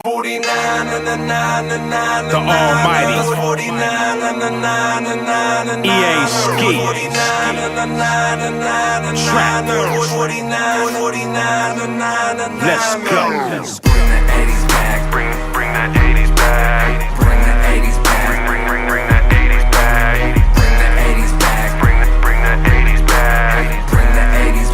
The almighty EA Ski Trap. Let's go. Bring the 80s back. Bring that 80s back. Bring the 80s back. Bring that 80s back. Bring the 80s back. Bring that 80s back. Bring the 80s back. Bring that 80s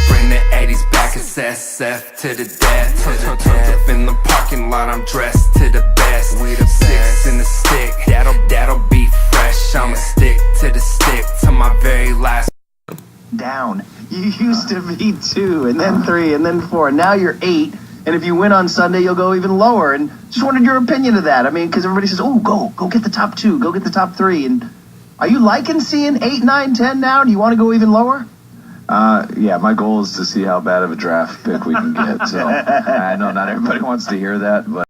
Bring the 80s back, it's SF to the death. Up in the parking lot, I'm dressed to the best. We the six in the stick, that'll be fresh. I'ma stick to the stick to my very last. Down. You used to be 2, and then 3, and then 4. Now you're 8, and if you win on Sunday, you'll go even lower. And just wanted your opinion of that. I mean, because everybody says, "Oh, go get the top 2, go get the top 3." And are you liking seeing 8, 9, 10 now? Do you want to go even lower? Yeah, my goal is to see how bad of a draft pick we can get. So I know not everybody wants to hear that, but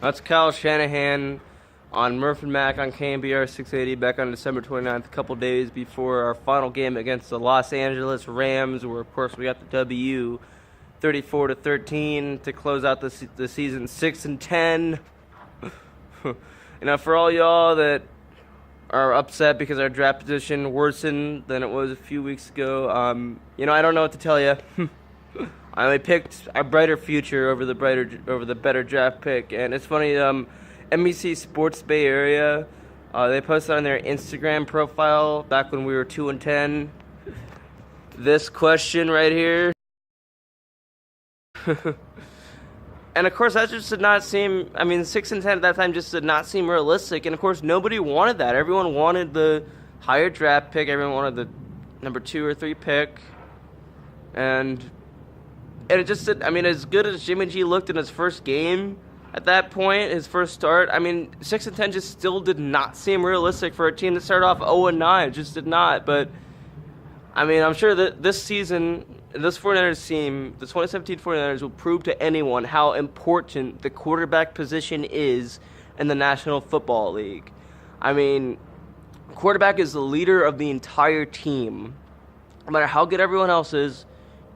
That's Kyle Shanahan on Murph and Mac on KMBR 680 back on December 29th, a couple days before our final game against the Los Angeles Rams, where of course we got the W 34-13 to close out the season 6-10. You know, for all y'all that are upset because our draft position worsened than it was a few weeks ago, you know, I don't know what to tell you. I only picked a brighter future over the better draft pick, and it's funny. NBC Sports Bay Area, they posted on their Instagram profile back when we were 2-10. This question right here. And of course, that just did not seem, I mean, 6-10 at that time just did not seem realistic. And of course, nobody wanted that. Everyone wanted the higher draft pick. Everyone wanted the number 2 or 3 pick. And it just did, I mean, as good as Jimmy G looked in his first game at that point, his first start, I mean, 6-10 just still did not seem realistic for a team that started off 0-9. It just did not. But, I mean, I'm sure that this season, this 49ers team, the 2017 49ers, will prove to anyone how important the quarterback position is in the National Football League. I mean, quarterback is the leader of the entire team. No matter how good everyone else is,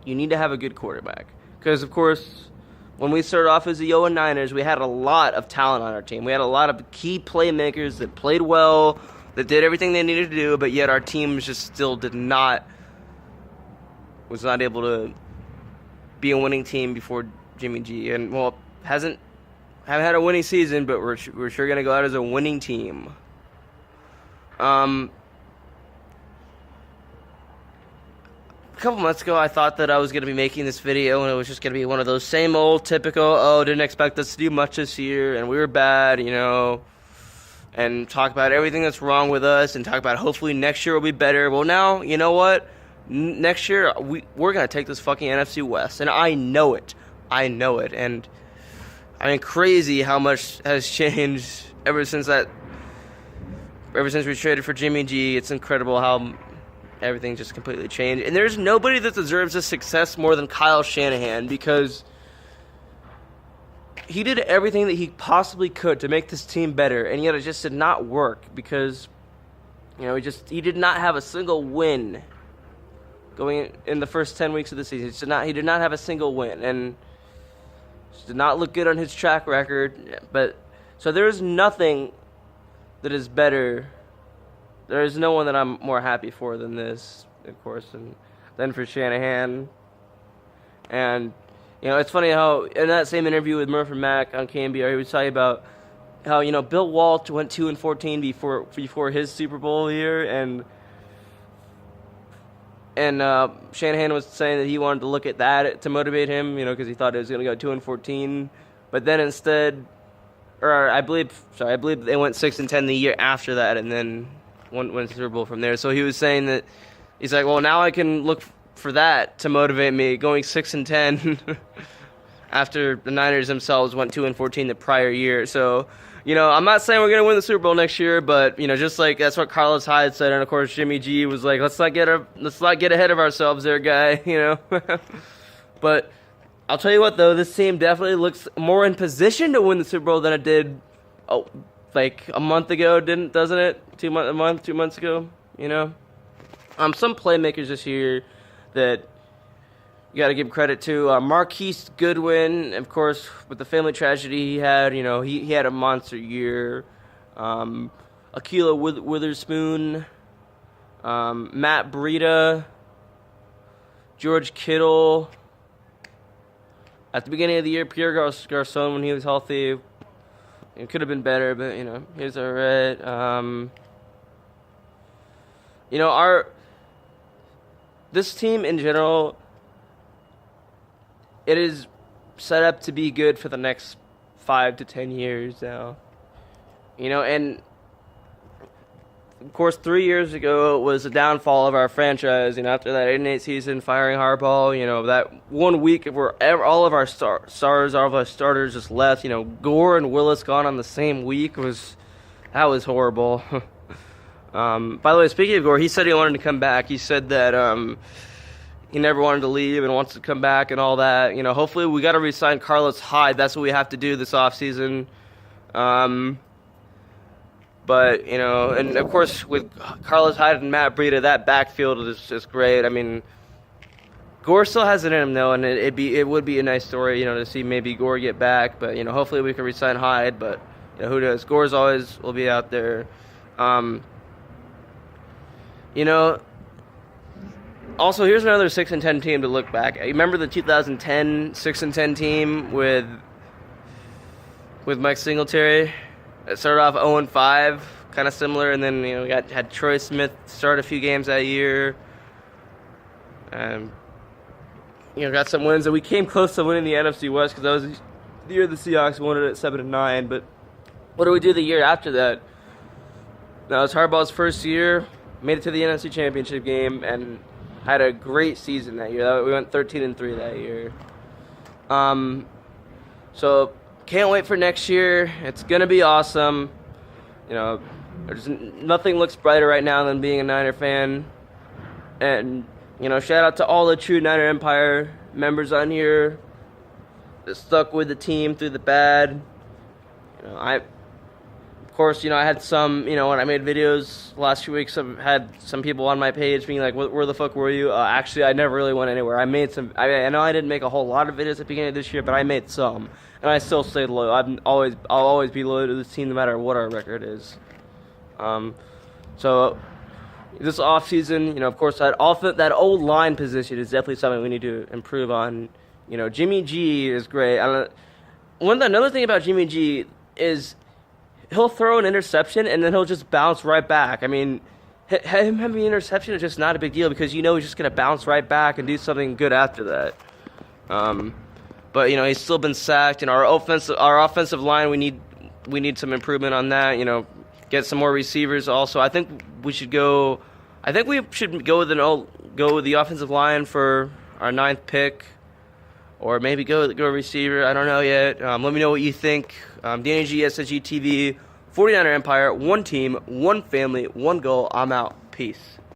you need to have a good quarterback. Because, of course, when we started off as the 0-9ers, we had a lot of talent on our team. We had a lot of key playmakers that played well, that did everything they needed to do, but yet our team just still was not able to be a winning team before Jimmy G. And, well, haven't had a winning season, but we're sure going to go out as a winning team. A couple months ago, I thought that I was going to be making this video, and it was just going to be one of those same old typical, didn't expect us to do much this year, and we were bad, you know, and talk about everything that's wrong with us, and talk about hopefully next year will be better. Well, now, you know what? Next year, we're going to take this fucking NFC West, and I know it. And, I mean, crazy how much has changed ever since we traded for Jimmy G. It's incredible how everything just completely changed. And there's nobody that deserves this success more than Kyle Shanahan, because he did everything that he possibly could to make this team better, and yet it just did not work because, you know, he did not have a single win going in the first 10 weeks of the season. He did not have a single win, and just did not look good on his track record. But so there is nothing that is better. There is no one that I'm more happy for than this, of course, and than for Shanahan. And, you know, it's funny how in that same interview with Murph and Mac on KMBR, he was talking about how, you know, Bill Walsh went 2-14 before his Super Bowl year, and Shanahan was saying that he wanted to look at that to motivate him, you know, because he thought it was going to go 2-14. But then instead, I believe they went 6-10 the year after that, and then won the Super Bowl from there. So he was saying that he's like, well, now I can look for that to motivate me, going 6-10 after the Niners themselves went 2-14 the prior year. So, you know, I'm not saying we're going to win the Super Bowl next year, but, you know, just like that's what Carlos Hyde said. And, of course, Jimmy G was like, let's not get ahead of ourselves there, guy, you know. But I'll tell you what, though, this team definitely looks more in position to win the Super Bowl than it did, like a month ago, doesn't it? 2 months ago, you know? Some playmakers this year that you got to give credit to. Marquise Goodwin, of course, with the family tragedy he had, you know, he had a monster year. Akila Witherspoon, Matt Breida, George Kittle. At the beginning of the year, Pierre Garcon, when he was healthy, it could have been better, but, you know, he was all right. You know, this team in general, it is set up to be good for the next 5 to 10 years now. You know, and of course, 3 years ago was the downfall of our franchise. You know, after that 8-8 season, firing Harbaugh, you know, that 1 week where all of our stars, all of our starters just left. You know, Gore and Willis gone on the same week was horrible. By the way, speaking of Gore, he said he wanted to come back. He said that he never wanted to leave and wants to come back and all that. You know, hopefully we got to re-sign Carlos Hyde. That's what we have to do this offseason. But, you know, and of course with Carlos Hyde and Matt Breida, that backfield is just great. I mean, Gore still has it in him, though, and it would be a nice story, you know, to see maybe Gore get back. But, you know, hopefully we can re-sign Hyde. But, you know, who knows? Gore's always will be out there. You know, also, here's another 6-10 team to look back at. You remember the 2010 6-10 team with Mike Singletary? It started off 0-5, kind of similar, and then, you know, had Troy Smith start a few games that year. You know, got some wins, and we came close to winning the NFC West because that was the year the Seahawks won it at 7-9. But what did we do the year after that? That was Harbaugh's first year. Made it to the NFC Championship game and had a great season that year. We went 13-3 that year. So can't wait for next year. It's gonna be awesome. You know, there's nothing looks brighter right now than being a Niner fan. And, you know, shout out to all the true Niner Empire members on here that stuck with the team through the bad. You know, of course, you know, I had some, you know, when I made videos the last few weeks, I've had some people on my page being like, where the fuck were you? Actually, I never really went anywhere. I made some, I know I didn't make a whole lot of videos at the beginning of this year, but I made some. And I still stayed loyal. I'll always be loyal to this team no matter what our record is. So this offseason, you know, of course, that old line position is definitely something we need to improve on. You know, Jimmy G is great. Another thing about Jimmy G is he'll throw an interception and then he'll just bounce right back. I mean, him having an interception is just not a big deal because you know he's just going to bounce right back and do something good after that. But, you know, he's still been sacked. And our offensive line, we need some improvement on that. You know, get some more receivers also. I think we should go with the offensive line for our 9th pick. Or maybe go receiver. I don't know yet. Let me know what you think. Danny G, SSG TV, 49er Empire, one team, one family, one goal. I'm out. Peace.